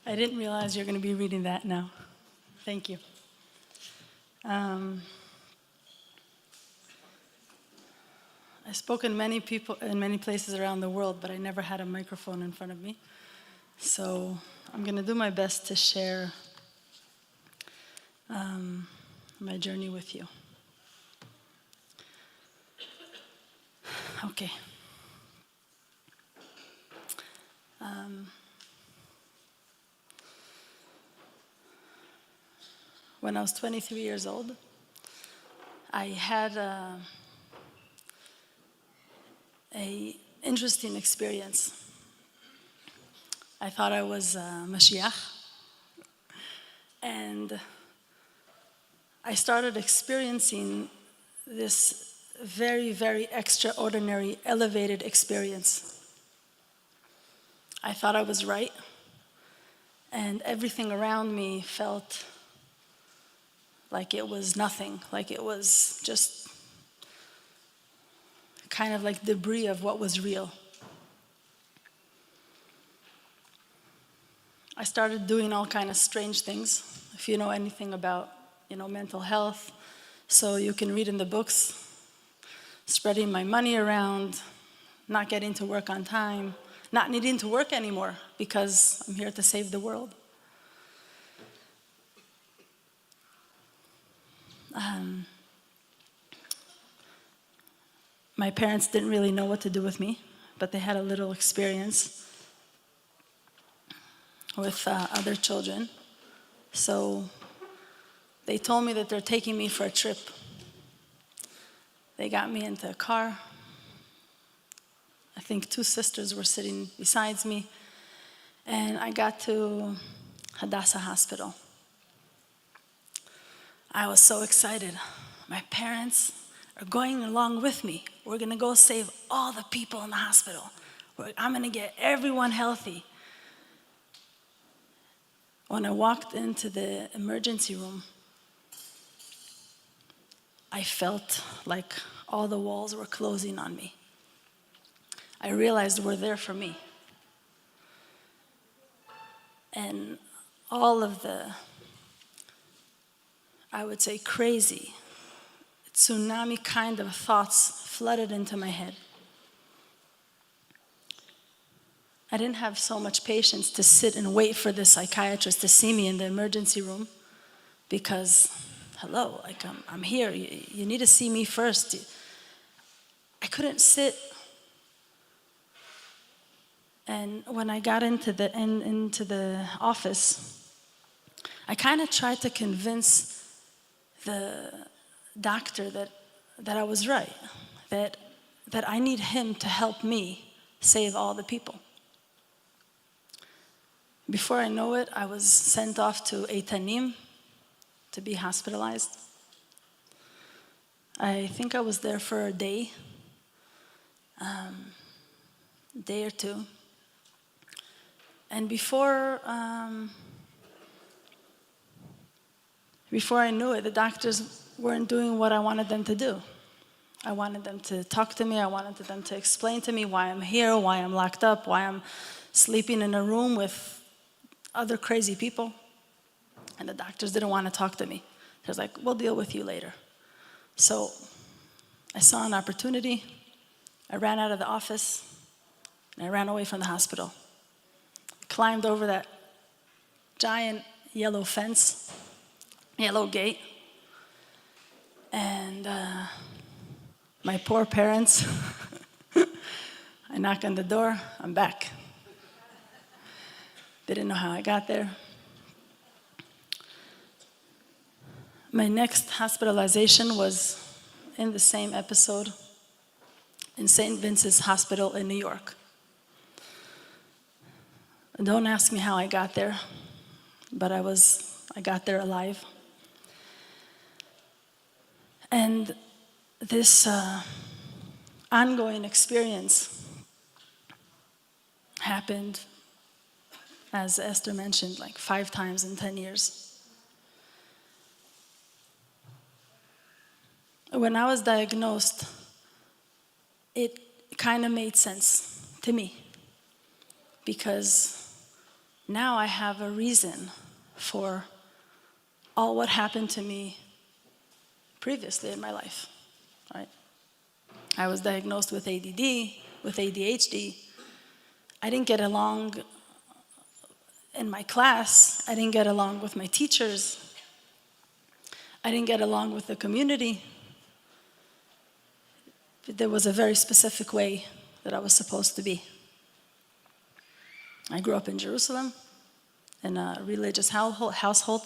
I didn't realize you're going to be reading that now. Thank you. I spoke in many places around the world, but I never had a microphone in front of me. So I'm going to do my best to share my journey with you. Okay. When I was 23 years old, I had a interesting experience. I thought I was Mashiach, and I started experiencing this very, very extraordinary, elevated experience. I thought I was right, and everything around me felt like it was nothing, like it was just kind of like debris of what was real. I started doing all kind of strange things. If you know anything about, mental health, so you can read in the books, spreading my money around, not getting to work on time, not needing to work anymore because I'm here to save the world. My parents didn't really know what to do with me, but they had a little experience with other children. So they told me that they're taking me for a trip. They got me into a car. I think 2 sisters were sitting beside me, and I got to Hadassah Hospital. I was so excited. My parents are going along with me. We're going to go save all the people in the hospital. I'm going to get everyone healthy. When I walked into the emergency room, I felt like all the walls were closing on me. I realized they were there for me. And all of the, I would say, crazy, tsunami kind of thoughts flooded into my head. I didn't have so much patience to sit and wait for the psychiatrist to see me in the emergency room because, hello, like I'm here. You need to see me first. I couldn't sit. And when I got into the office, I kind of tried to convince the doctor that I was right, that I need him to help me save all the people. Before I know it, I was sent off to Eitanim to be hospitalized. I think I was there for a day or two. And before I knew it, the doctors weren't doing what I wanted them to do. I wanted them to talk to me. I wanted them to explain to me why I'm here, why I'm locked up, why I'm sleeping in a room with other crazy people. And the doctors didn't want to talk to me. They was like, we'll deal with you later. So I saw an opportunity. I ran out of the office, and I ran away from the hospital. Climbed over that giant yellow fence, yellow gate, and my poor parents, I knock on the door, I'm back. Didn't know how I got there. My next hospitalization was in the same episode in St. Vincent's Hospital in New York. Don't ask me how I got there, but I got there alive. And this ongoing experience happened, as Esther mentioned, like 5 times in 10 years. When I was diagnosed, it kind of made sense to me because now I have a reason for all what happened to me previously in my life, right? I was diagnosed with ADD, with ADHD. I didn't get along in my class. I didn't get along with my teachers. I didn't get along with the community. There was a very specific way that I was supposed to be. I grew up in Jerusalem in a religious household.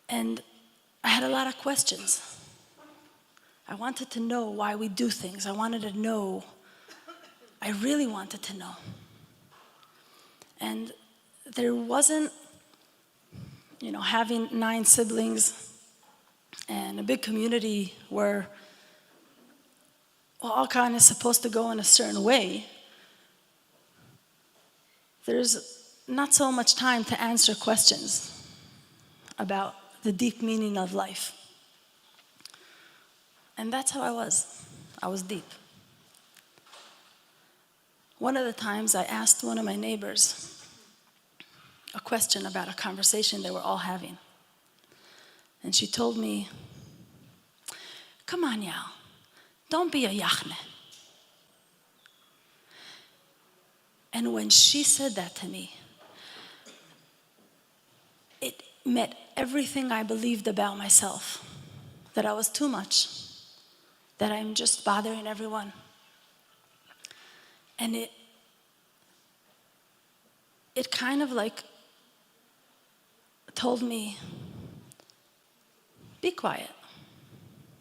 And I had a lot of questions. I wanted to know why we do things. I wanted to know. I really wanted to know. And there wasn't, having 9 siblings and a big community where all kind is supposed to go in a certain way. There's not so much time to answer questions about the deep meaning of life. And that's how I was. I was deep. One of the times I asked one of my neighbors a question about a conversation they were all having. And she told me, "Come on, Yael, don't be a yachne." And when she said that to me, it met everything I believed about myself, that I was too much, that I'm just bothering everyone. And it kind of like told me, be quiet.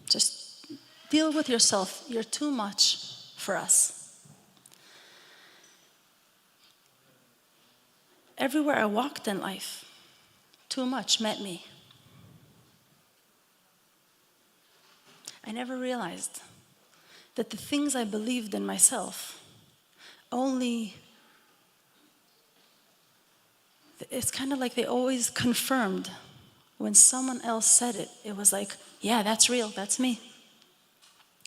Just deal with yourself. You're too much for us. Everywhere I walked in life, too much met me. I never realized that the things I believed in myself it's kind of like they always confirmed when someone else said it. It was like, yeah, that's real, that's me.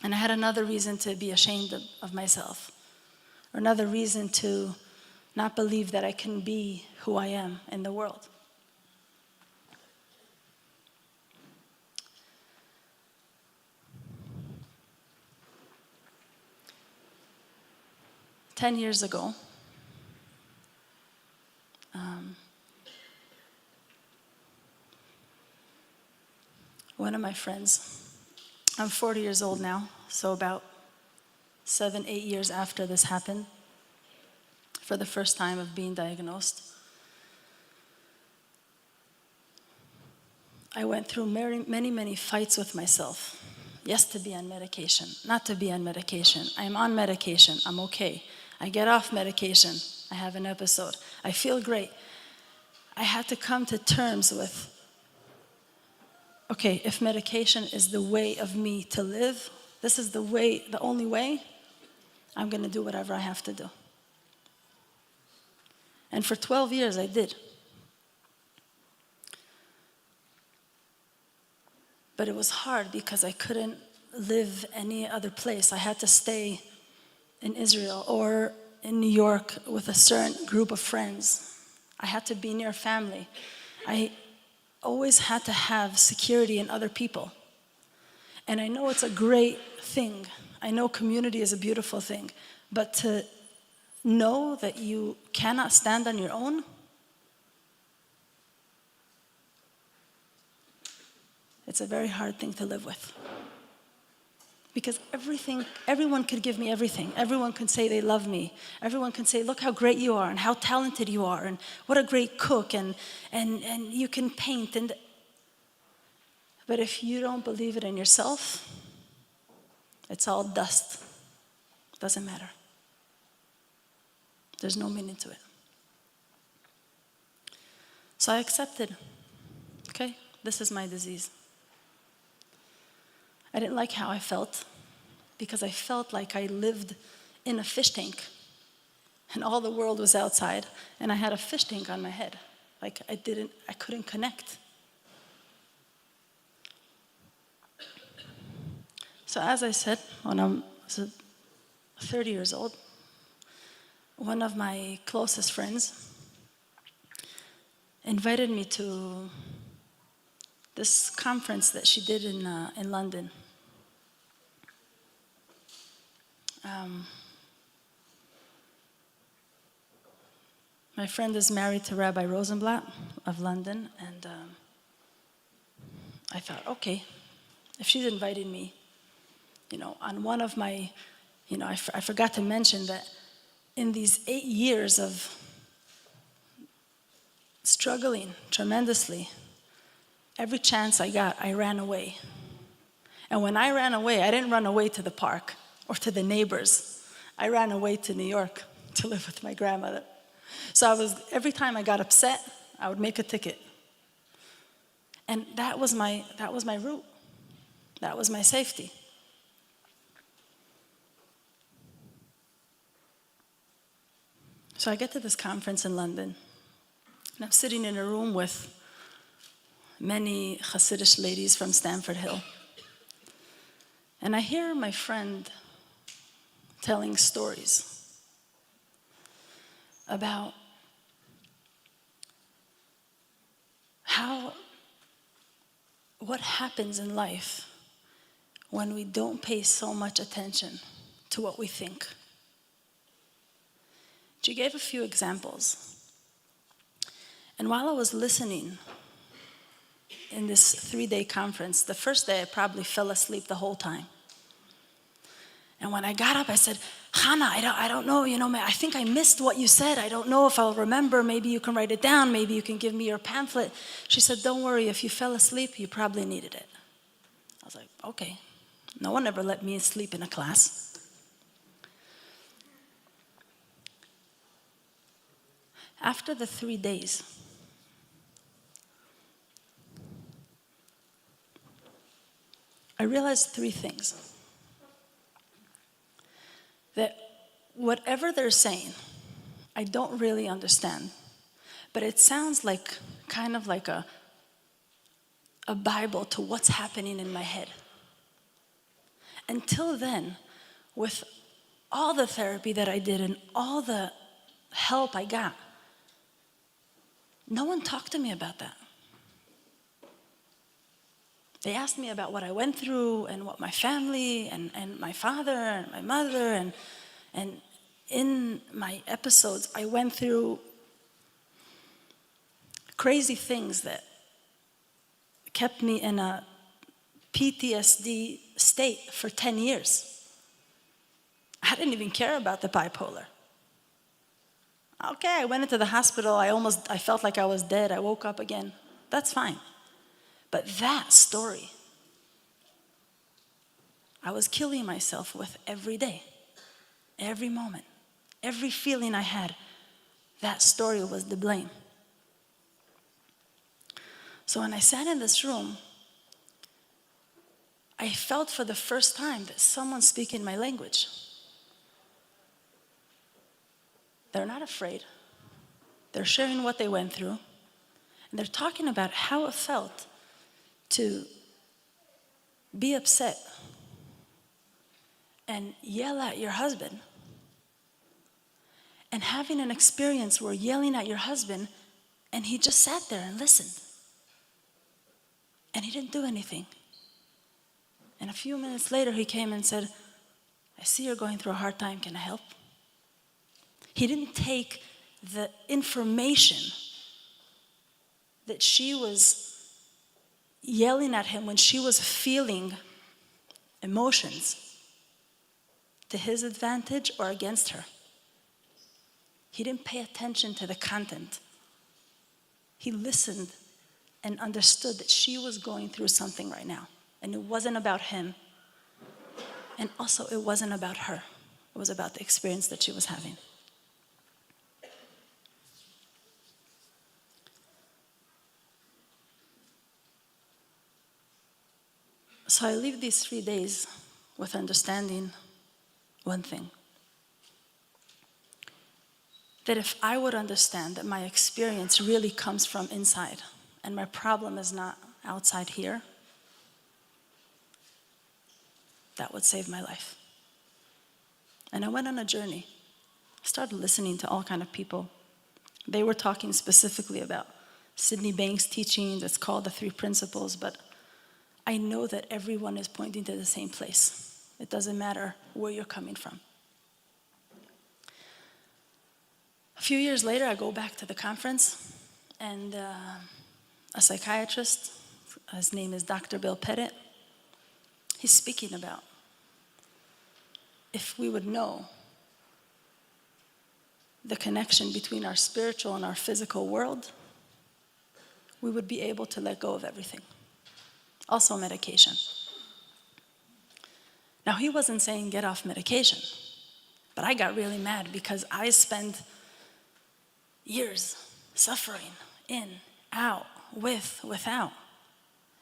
And I had another reason to be ashamed of myself, or another reason to not believe that I can be who I am in the world. Ten years ago, one of my friends, I'm 40 years old now, so about 7-8 years after this happened, for the first time of being diagnosed, I went through many fights with myself. Yes, to be on medication, not to be on medication. I'm on medication, I'm okay. I get off medication, I have an episode. I feel great. I had to come to terms with, okay, if medication is the way of me to live, this is the only way, I'm going to do whatever I have to do. And for 12 years I did. But it was hard because I couldn't live any other place. I had to stay in Israel or in New York with a certain group of friends. I had to be near family. I always had to have security in other people. And I know it's a great thing. I know community is a beautiful thing. But to know that you cannot stand on your own, it's a very hard thing to live with. Because everyone could give me everything. Everyone can say they love me. Everyone can say, look how great you are and how talented you are and what a great cook and you can paint. But if you don't believe it in yourself, it's all dust. Doesn't matter. There's no meaning to it. So I accepted, okay, this is my disease. I didn't like how I felt because I felt like I lived in a fish tank and all the world was outside and I had a fish tank on my head. Like I couldn't connect. So as I said, when I was 30 years old, one of my closest friends invited me to this conference that she did in London. My friend is married to Rabbi Rosenblatt of London, and I thought, okay, if she's invited me, on one of my, I forgot to mention that in these 8 years of struggling tremendously, every chance I got, I ran away. And when I ran away, I didn't run away to the park or to the neighbors. I ran away to New York to live with my grandmother. So every time I got upset, I would make a ticket. And that was my route. That was my safety. So I get to this conference in London, and I'm sitting in a room with many Hasidic ladies from Stamford Hill. And I hear my friend telling stories about what happens in life when we don't pay so much attention to what we think. She gave a few examples. And while I was listening in this 3-day conference, the first day I probably fell asleep the whole time. And when I got up, I said, Hannah, I don't know, I think I missed what you said. I don't know if I'll remember. Maybe you can write it down. Maybe you can give me your pamphlet. She said, don't worry, if you fell asleep, you probably needed it. I was like, okay. No one ever let me sleep in a class. After the 3 days, I realized 3 things. That whatever they're saying, I don't really understand. But it sounds like kind of like a Bible to what's happening in my head. Until then, with all the therapy that I did and all the help I got, no one talked to me about that. They asked me about what I went through and what my family and my father and my mother and in my episodes, I went through crazy things that kept me in a PTSD state for 10 years. I didn't even care about the bipolar. Okay, I went into the hospital, I felt like I was dead, I woke up again. That's fine. But that story, I was killing myself with every day, every moment, every feeling I had. That story was the blame. So when I sat in this room, I felt for the first time that someone's speaking my language. They're not afraid. They're sharing what they went through. And they're talking about how it felt to be upset and yell at your husband, and having an experience where yelling at your husband and he just sat there and listened. And he didn't do anything. And a few minutes later he came and said, I see you're going through a hard time, can I help? He didn't take the information that she was yelling at him when she was feeling emotions to his advantage or against her. He didn't pay attention to the content. He listened and understood that she was going through something right now. And it wasn't about him. And also it wasn't about her. It was about the experience that she was having. So I leave these 3 days with understanding one thing. That if I would understand that my experience really comes from inside and my problem is not outside here, that would save my life. And I went on a journey. started listening to all kind of people. They were talking specifically about Sydney Banks' teaching that's called the 3 Principles, but I know that everyone is pointing to the same place. It doesn't matter where you're coming from. A few years later, I go back to the conference, and a psychiatrist, his name is Dr. Bill Pettit, he's speaking about if we would know the connection between our spiritual and our physical world, we would be able to let go of everything. Also medication. Now, he wasn't saying get off medication, but I got really mad because I spent years suffering in, out, with, without.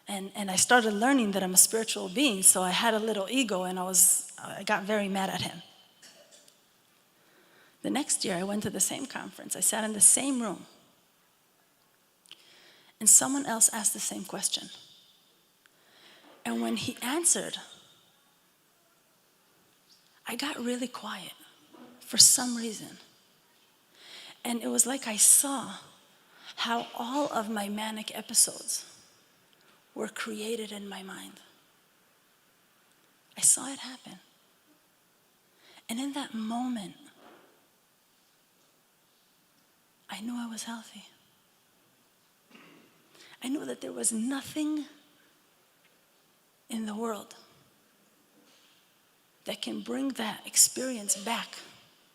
And I started learning that I'm a spiritual being, so I had a little ego, and I got very mad at him. The next year, I went to the same conference. I sat in the same room. And someone else asked the same question. And when he answered, I got really quiet for some reason. And it was like I saw how all of my manic episodes were created in my mind. I saw it happen. And in that moment, I knew I was healthy. I knew that there was nothing in the world that can bring that experience back,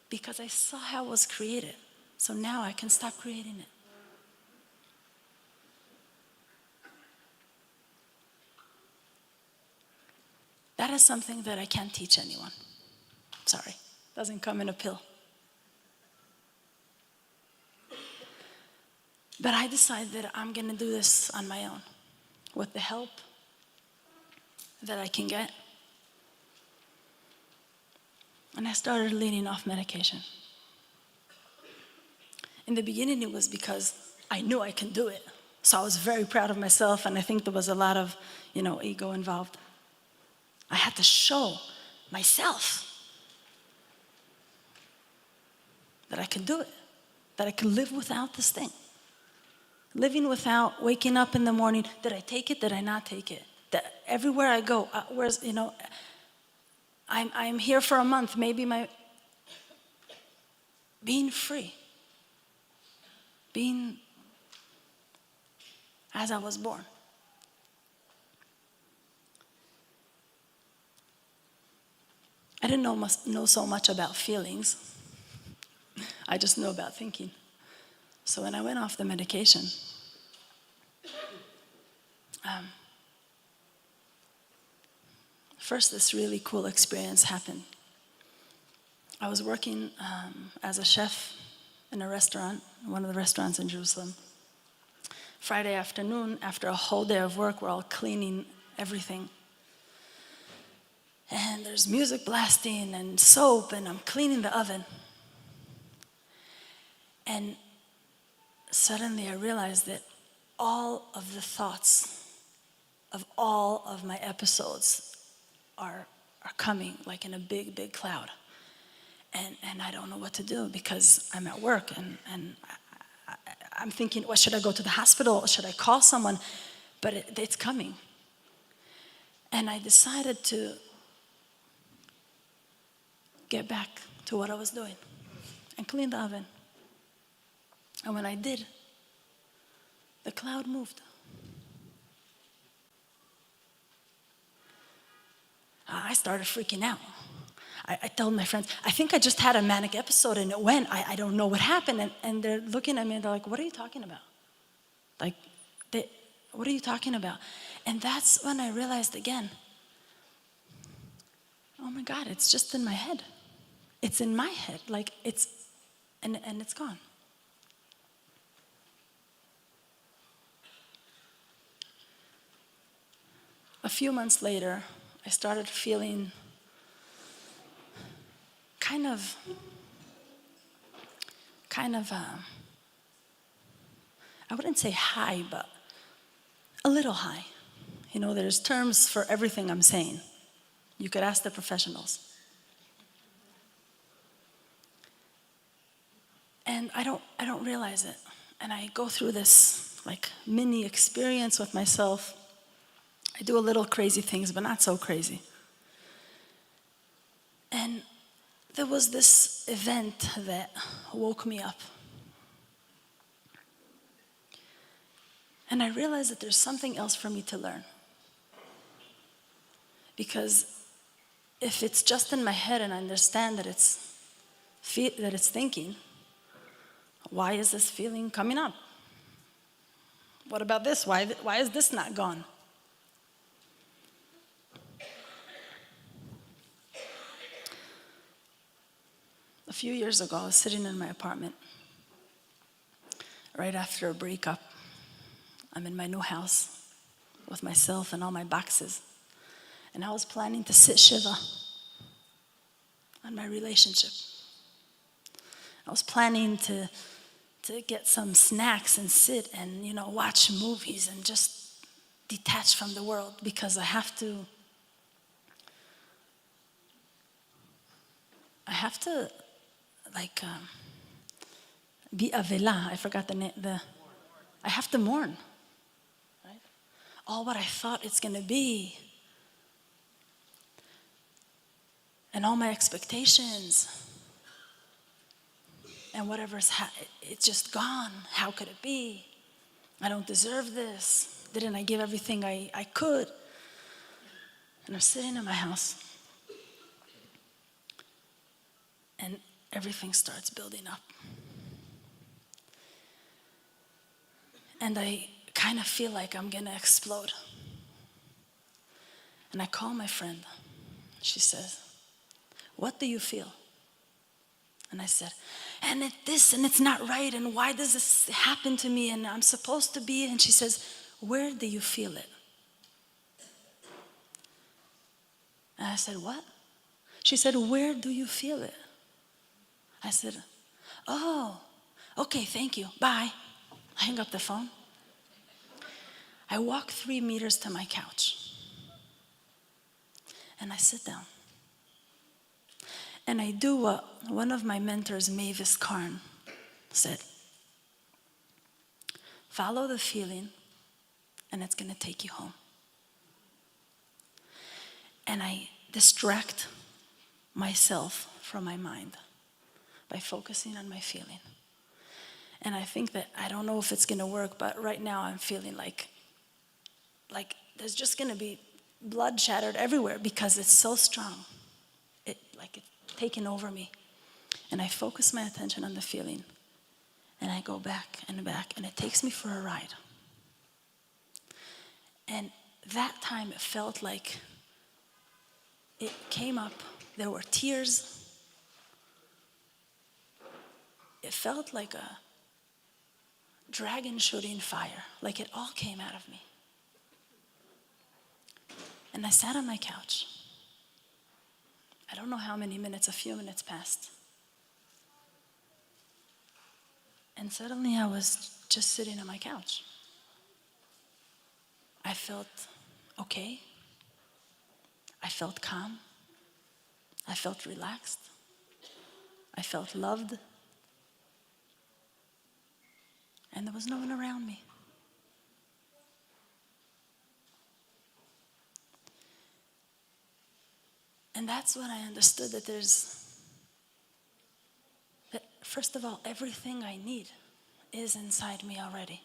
because I saw how it was created. So now I can stop creating it. That is something that I can't teach anyone. Sorry, doesn't come in a pill. But I decided that I'm going to do this on my own, with the help that I can get. And I started leaning off medication. In the beginning, it was because I knew I can do it. So I was very proud of myself, and I think there was a lot of, ego involved. I had to show myself that I could do it, that I could live without this thing. Living without waking up in the morning, did I take it, did I not take it? That everywhere I go, I'm here for a month, maybe being free. Being as I was born. I didn't know so much about feelings. I just knew about thinking. So when I went off the medication, first this really cool experience happened. I was working as a chef in a restaurant, one of the restaurants in Jerusalem. Friday afternoon, after a whole day of work, we're all cleaning everything. And there's music blasting and soap, and I'm cleaning the oven. And suddenly I realized that all of the thoughts of all of my episodes are coming like in a big, big cloud. And I don't know what to do because I'm at work, and I'm thinking, well, should I go to the hospital? Should I call someone? But it's coming. And I decided to get back to what I was doing and clean the oven. And when I did, the cloud moved. I started freaking out. I told my friends, I think I just had a manic episode and it went. I don't know what happened. And they're looking at me and they're like, what are you talking about? What are you talking about? And that's when I realized again, oh my God, it's just in my head. It's in my head, and it's gone. A few months later, I started feeling kind of, I wouldn't say high, but a little high. There's terms for everything I'm saying. You could ask the professionals. And I don't realize it. And I go through this like mini experience with myself. I do a little crazy things, but not so crazy. And there was this event that woke me up. And I realized that there's something else for me to learn. Because if it's just in my head and I understand that it's thinking, why is this feeling coming up? What about this? Why is this not gone? A few years ago, I was sitting in my apartment right after a breakup. I'm in my new house with myself and all my boxes. And I was planning to sit Shiva on my relationship. I was planning to get some snacks and sit and, watch movies and just detach from the world, because I have to be avela. I forgot the name. I have to mourn, right? All what I thought it's going to be, and all my expectations, and whatever's it's just gone. How could it be? I don't deserve this. Didn't I give everything I could? And I'm sitting in my house, and everything starts building up. And I kind of feel like I'm going to explode. And I call my friend. She says, "What do you feel?" And I said, and it's not right, and why does this happen to me, and I'm supposed to be, and she says, "Where do you feel it?" And I said, "What?" She said, "Where do you feel it?" I said, "Oh, okay, thank you, bye." I hang up the phone. I walk 3 meters to my couch. And I sit down. And I do what one of my mentors, Mavis Karn, said. Follow the feeling, and it's going to take you home. And I distract myself from my mind by focusing on my feeling. And I think that, I don't know if it's going to work, but right now I'm feeling like there's just going to be blood shattered everywhere, because it's so strong. It's taking over me. And I focus my attention on the feeling. And I go back and back, and it takes me for a ride. And that time it felt like it came up. There were tears. It felt like a dragon shooting fire, like it all came out of me. And I sat on my couch. I don't know how many minutes, a few minutes passed. And suddenly I was just sitting on my couch. I felt okay. I felt calm. I felt relaxed. I felt loved. And there was no one around me. And that's when I understood that first of all, everything I need is inside me already.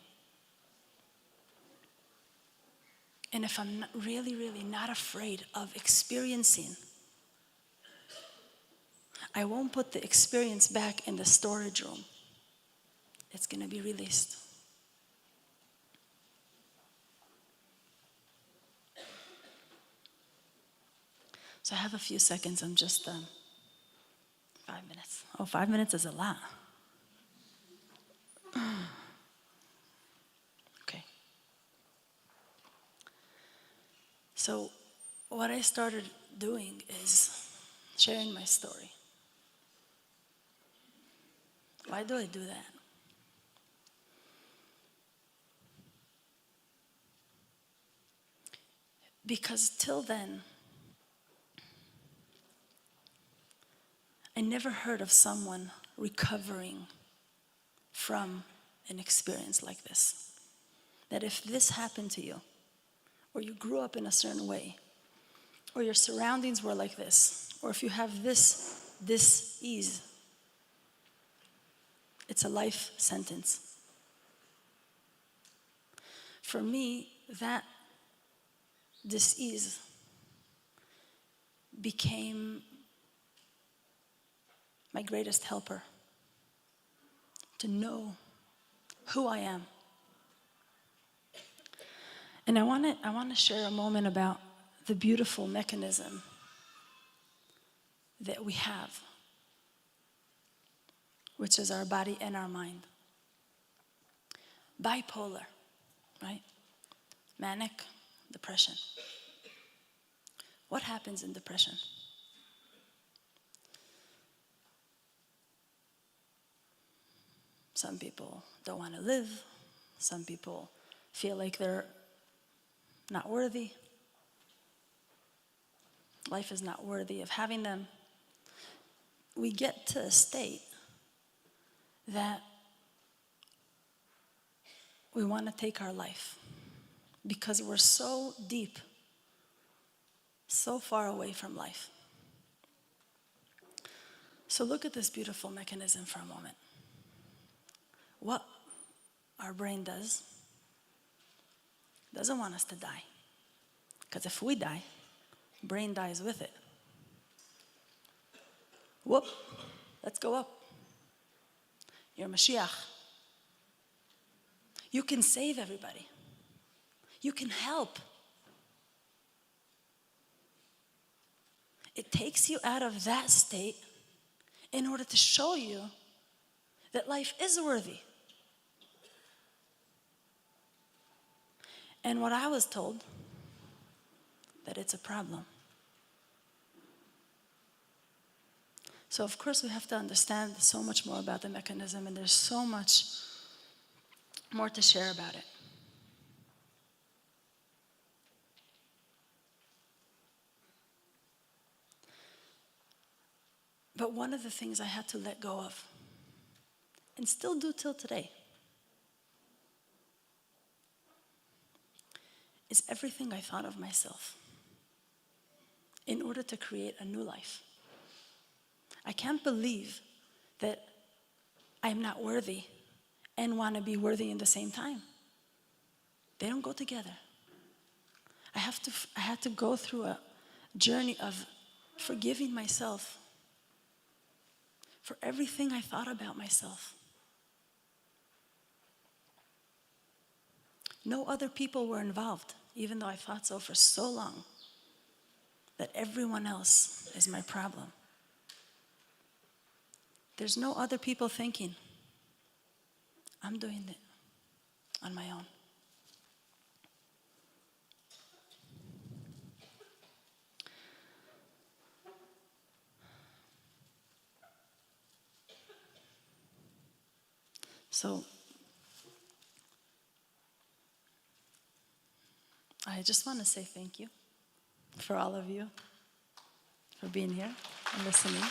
And if I'm really, really not afraid of experiencing, I won't put the experience back in the storage room. It's going to be released. So I have a few seconds. I'm just 5 minutes. Oh, 5 minutes is a lot. Okay. So what I started doing is sharing my story. Why do I do that? Because till then, I never heard of someone recovering from an experience like this. That if this happened to you, or you grew up in a certain way, or your surroundings were like this, or if you have this ease, it's a life sentence. For me, that dis-ease became my greatest helper, to know who I am. And I want to share a moment about the beautiful mechanism that we have, which is our body and our mind. Bipolar, right? Manic, depression. What happens in depression? Some people don't want to live. Some people feel like they're not worthy. Life is not worthy of having them. We get to a state that we want to take our life because we're so deep, so far away from life. So look at this beautiful mechanism for a moment. What our brain doesn't want us to die. Because if we die, brain dies with it. Whoop, let's go up. You're Mashiach. You can save everybody. You can help. It takes you out of that state in order to show you that life is worthy. And what I was told, that it's a problem. So of course we have to understand so much more about the mechanism, and there's so much more to share about it. But one of the things I had to let go of, and still do till today, is everything I thought of myself in order to create a new life. I can't believe that I'm not worthy and want to be worthy in the same time. They don't go together. I had to go through a journey of forgiving myself for everything I thought about myself. No other people were involved, even though I thought so for so long, that everyone else is my problem. There's no other people thinking. I'm doing it on my own. So, I just want to say thank you for all of you, for being here and listening.